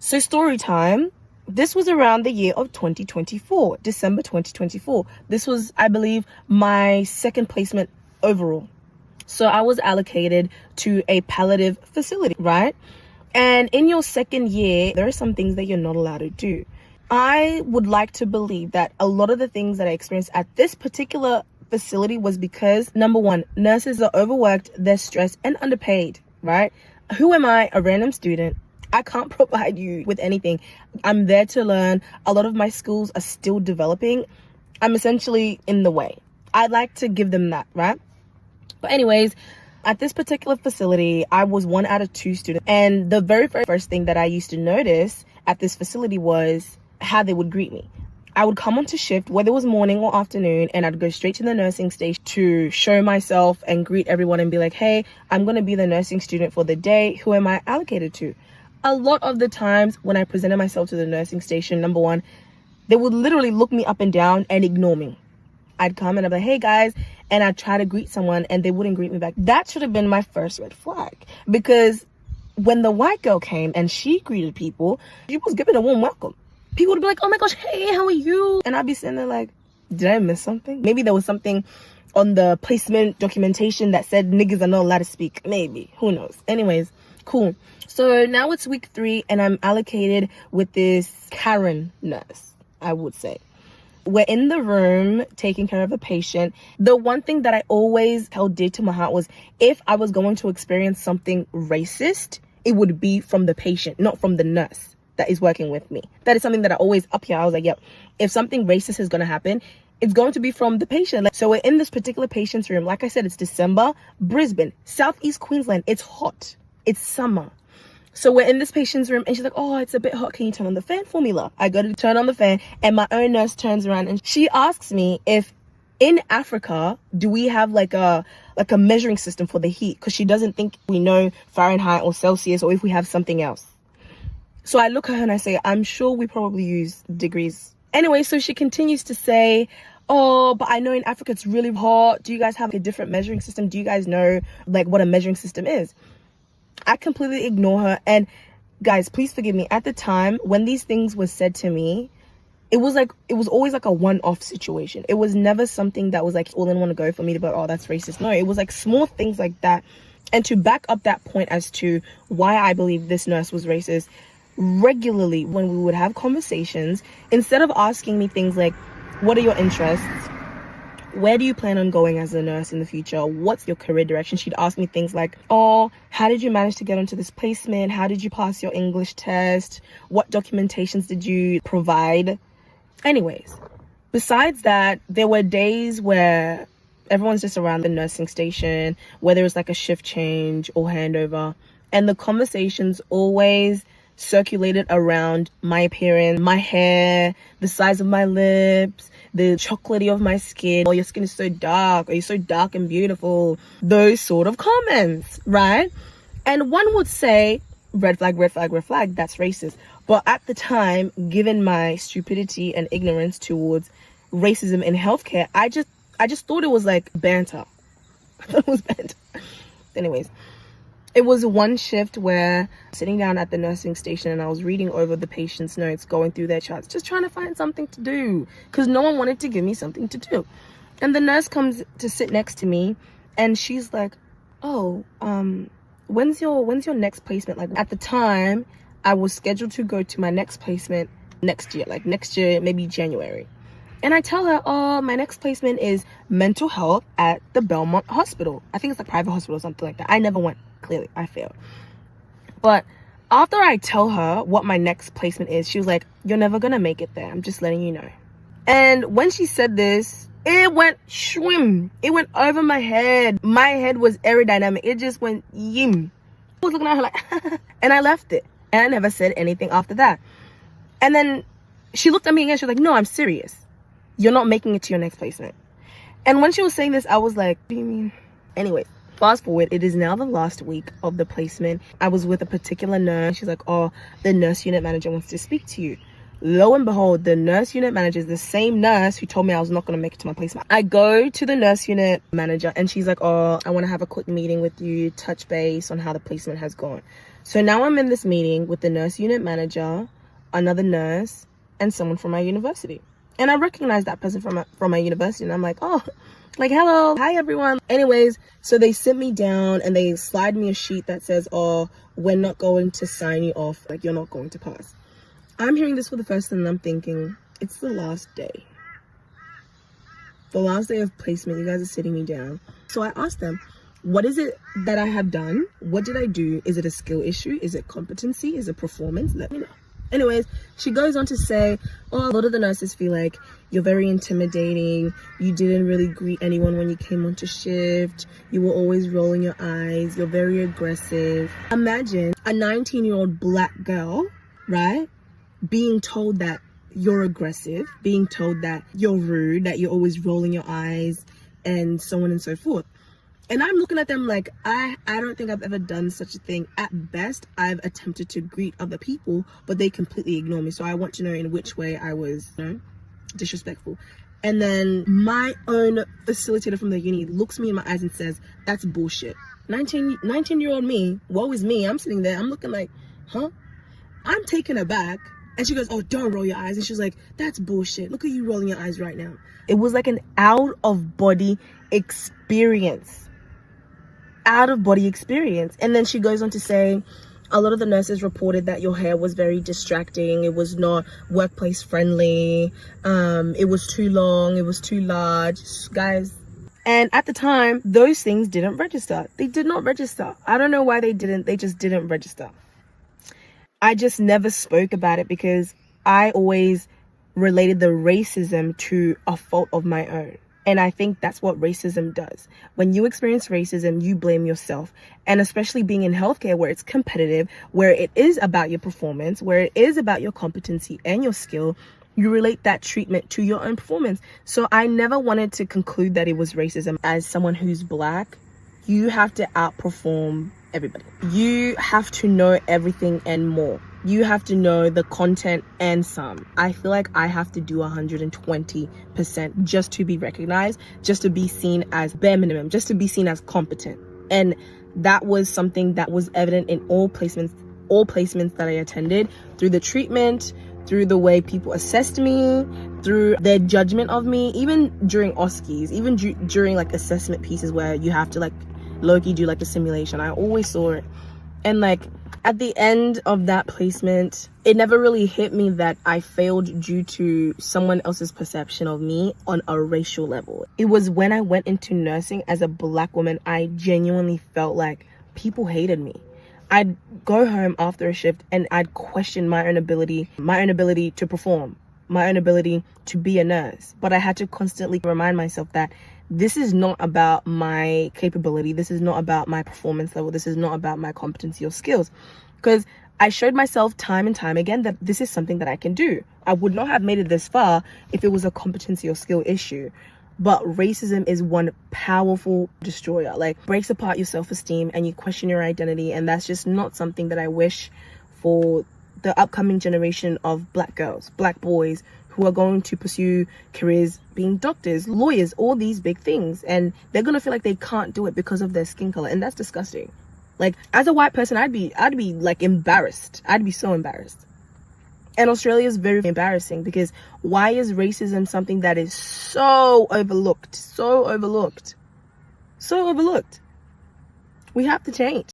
So story time. This was around the year of 2024, December 2024. This was, I believe, my second placement overall. So I was allocated to a palliative facility, right? And in your second year, there are some things that you're not allowed to do. I would like to believe that a lot of the things that I experienced at this particular facility was because, number one, nurses are overworked, they're stressed and underpaid, right? Who am I? A random student. I can't provide you with anything. I'm there to learn. A lot of my skills are still developing. I'm essentially in the way. I'd like to give them that, right? But anyways, at this particular facility, I was 1 out of 2 students. And the very first thing that I used to notice at this facility was how they would greet me. I would come onto shift, whether it was morning or afternoon, and I'd go straight to the nursing station to show myself and greet everyone and be like, hey, I'm going to be the nursing student for the day. Who am I allocated to? A lot of the times when I presented myself to the nursing station, number one, they would literally look me up and down and ignore me. I'd come and I'd be like, hey guys, and I'd try to greet someone and they wouldn't greet me back. That should have been my first red flag, because when the white girl came and she greeted people, she was given a warm welcome. People would be like, oh my gosh, hey, how are you? And I'd be sitting there like, did I miss something? Maybe there was something on the placement documentation that said niggas are not allowed to speak. Maybe, who knows? Anyways, cool. So now it's week 3 and I'm allocated with this Karen nurse, I would say. We're in the room taking care of a patient. The one thing that I always held dear to my heart was, if I was going to experience something racist, it would be from the patient, not from the nurse that is working with me. That is something that I always up here. I was like, yep, if something racist is going to happen, it's going to be from the patient. So we're in this particular patient's room. Like I said, it's December, Brisbane, Southeast Queensland. It's hot. It's summer. So we're in this patient's room and she's like, oh, it's a bit hot. Can you turn on the fan for me, love? I go to turn on the fan and my own nurse turns around and she asks me if in Africa, do we have like a measuring system for the heat? Because she doesn't think we know Fahrenheit or Celsius, or if we have something else. So I look at her and I say, I'm sure we probably use degrees. Anyway, so she continues to say, oh, but I know in Africa it's really hot. Do you guys have a different measuring system? Do you guys know like what a measuring system is? I completely ignore her. And guys, please forgive me. At the time when these things were said to me, it was always like a one-off situation. It was never something that was like all in one go for me to be like, oh, that's racist. No, it was like small things like that. And to back up that point as to why I believe this nurse was racist, regularly when we would have conversations, instead of asking me things like, what are your interests? Where do you plan on going as a nurse in the future? What's your career direction? She'd ask me things like, oh, how did you manage to get onto this placement? How did you pass your English test? What documentations did you provide? Anyways, besides that, there were days where everyone's just around the nursing station, whether it's like a shift change or handover, and the conversations always circulated around my appearance, my hair, the size of my lips, the chocolatey of my skin, or your skin is so dark, or you're so dark and beautiful, those sort of comments, right? And one would say, red flag, red flag, red flag, that's racist. But at the time, given my stupidity and ignorance towards racism in healthcare, I just thought it was like banter. I thought it was banter. Anyways, it was one shift where sitting down at the nursing station and I was reading over the patient's notes, going through their charts, just trying to find something to do because no one wanted to give me something to do. And the nurse comes to sit next to me and she's like, oh, when's your next placement? Like at the time, I was scheduled to go to my next placement next year, maybe January. And I tell her, oh, my next placement is mental health at the Belmont Hospital. I think it's a private hospital or something like that. I never went. Clearly, I failed. But after I tell her what my next placement is, she was like, you're never going to make it there. I'm just letting you know. And when she said this, it went shwim. It went over my head. My head was aerodynamic. It just went yim. I was looking at her like, and I left it. And I never said anything after that. And then she looked at me again. She was like, no, I'm serious. You're not making it to your next placement. And when she was saying this, I was like, what do you mean? Anyway, fast forward, it is now the last week of the placement. I was with a particular nurse. She's like, oh, the nurse unit manager wants to speak to you. Lo and behold, the nurse unit manager is the same nurse who told me I was not going to make it to my placement. I go to the nurse unit manager and she's like, oh, I want to have a quick meeting with you, touch base on how the placement has gone. So now I'm in this meeting with the nurse unit manager, another nurse, and someone from my university. And I recognize that person from my university, and I'm like, oh, like, hello, hi everyone. Anyways, so they sit me down and they slide me a sheet that says, oh, we're not going to sign you off, like you're not going to pass. I'm hearing this for the first time and I'm thinking, it's the last day. The last day of placement, you guys are sitting me down. So I asked them, what is it that I have done? What did I do? Is it a skill issue? Is it competency? Is it performance? Let me know. Anyways, she goes on to say, oh, a lot of the nurses feel like you're very intimidating. You didn't really greet anyone when you came onto shift. You were always rolling your eyes. You're very aggressive. Imagine a 19-year-old black girl, right, being told that you're aggressive, being told that you're rude, that you're always rolling your eyes, and so on and so forth. And I'm looking at them like, I don't think I've ever done such a thing. At best, I've attempted to greet other people, but they completely ignore me. So I want to know in which way I was, disrespectful. And then my own facilitator from the uni looks me in my eyes and says, that's bullshit. 19-year-old me, woe is me. I'm sitting there, I'm looking like, huh? I'm taken aback. And she goes, oh, don't roll your eyes. And she was like, that's bullshit. Look at you rolling your eyes right now. It was like an out-of-body experience. Out-of-body experience. And then she goes on to say, a lot of the nurses reported that your hair was very distracting. It was not workplace friendly. It was too long. It was too large. Guys. And at the time, those things didn't register. They did not register. I don't know why they didn't. They just didn't register. I just never spoke about it because I always related the racism to a fault of my own. And I think that's what racism does. When you experience racism, you blame yourself. And especially being in healthcare where it's competitive, where it is about your performance, where it is about your competency and your skill, you relate that treatment to your own performance. So I never wanted to conclude that it was racism. As someone who's black, you have to outperform everybody. You have to know everything and more. You have to know the content and some. I feel like I have to do 120% just to be recognized, just to be seen as bare minimum, just to be seen as competent. And that was something that was evident in all placements that I attended, through the treatment, through the way people assessed me, through their judgment of me, even during OSCEs, even during like assessment pieces where you have to like low-key do like a simulation. I always saw it. And like at the end of that placement, it never really hit me that I failed due to someone else's perception of me on a racial level. It was when I went into nursing as a black woman, I genuinely felt like people hated me. I'd go home after a shift and I'd question my own ability to perform, my own ability to be a nurse. But I had to constantly remind myself that this is not about my capability. This is not about my performance level. This is not about my competency or skills. Because I showed myself time and time again that this is something that I can do. I would not have made it this far if it was a competency or skill issue. But racism is one powerful destroyer. Like, breaks apart your self-esteem and you question your identity. And that's just not something that I wish for the upcoming generation of black girls, black boys, who are going to pursue careers being doctors, lawyers, all these big things. And they're going to feel like they can't do it because of their skin color. And that's disgusting. Like, as a white person, I'd be like embarrassed. I'd be so embarrassed. And Australia is very embarrassing because why is racism something that is so overlooked? So overlooked. So overlooked. We have to change.